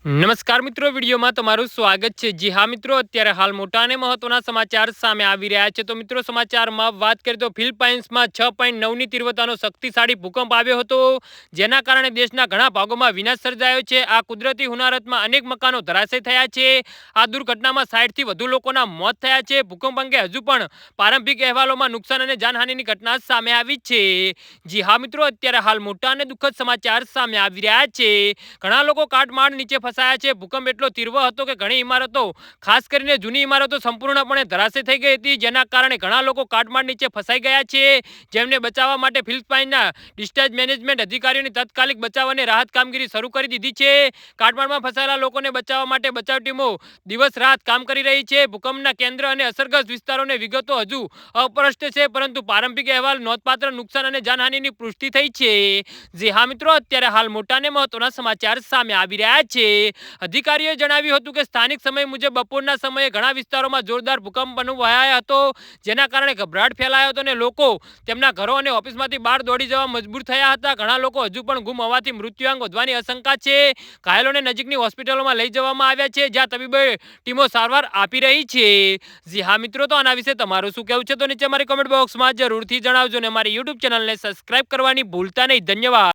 નમસ્કાર મિત્રો, વિડીયોમાં તમારું સ્વાગત છે। જી હા મિત્રો, અત્યારે હાલ મોટા અને મહત્વના સમાચાર સામે આવી રહ્યા છે। તો મિત્રો, સમાચારમાં વાત કરીએ તો ફિલિપાઇન્સમાં 6.9ની તીવ્રતાનો શક્તિશાળી ભૂકંપ આવ્યો હતો, જેના કારણે દેશના ઘણા ભાગોમાં વિનાશ સર્જાયો છે। આ કુદરતી હોનારતમાં અનેક મકાનો ધરાશય થયા છે। આ દુર્ઘટનામાં 60થી વધુ લોકોના મોત થયા છે। ભૂકંપ અંગે હજુ પણ પ્રારંભિક અહેવાલોમાં નુકસાન અને જાનહાનિની ઘટના સામે આવી છે। જી હા મિત્રો, અત્યારે હાલ મોટા અને દુઃખદ સમાચાર સામે આવી રહ્યા છે। ઘણા લોકો કાટમાળ નીચે ફસાયા છે। ભૂકંપ એટલો તીવ્ર હતો કે ઘણી ઇમારતો, ખાસ કરીને જૂની ઇમારતો સંપૂર્ણપણે ધરાશય થઈ ગઈ હતી, જેના કારણે ઘણા લોકો કાટમાળ નીચે ફસાઈ ગયા છે। જેમને બચાવવા માટે ફિલિપાઇનના ડિઝાસ્ટર મેનેજમેન્ટ અધિકારીઓની તાત્કાલિક બચાવ અને રાહત કામગીરી શરૂ કરી દીધી છે। કાટમાળમાં ફસાયેલા લોકોને બચાવવા માટે બચાવ ટીમો દિવસ રાત કામ કરી રહી છે। ભૂકંપના કેન્દ્ર અને અસરગ્રસ્ત વિસ્તારોની વિગતો હજુ અસ્પષ્ટ છે, પરંતુ પ્રારંભિક અહેવાલ નોંધપાત્ર નુકસાન અને જાનહાનિની પુષ્ટિ થઈ છે। જી હા મિત્રો, અત્યારે હાલ મોટા અને મહત્વના સમાચાર સામે આવી રહ્યા છે। અધિકારીઓએ જણાવ્યું હતું કે સ્થાનિક સમય મુજબ બપોરના સમયે ઘણા વિસ્તારોમાં જોરદાર ભૂકંપ અનુભવાયો હતો, જેના કારણે ગભરાટ ફેલાયો હતો અને લોકો તેમના ઘરો અને ઓફિસમાંથી બહાર દોડી જવા મજબૂર થયા હતા। ઘણા લોકો હજુ પણ ગુમ હોવાથી મૃત્યુઆંક વધવાની આશંકા છે। ઘાયલોને નજીકની હોસ્પિટલોમાં લઈ જવામાં આવ્યા છે, જ્યાં તબીબી ટીમો સારવાર આપી રહી છે। જી હા મિત્રો, તો આના વિશે તમારું શું કહેવું છે તો નીચે મારી કોમેન્ટ બોક્સમાં જરૂરથી જણાવજો અને મારી યુટ્યુબ ચેનલને સબસ્ક્રાઇબ કરવાની ભૂલતા નહીં। ધન્યવાદ।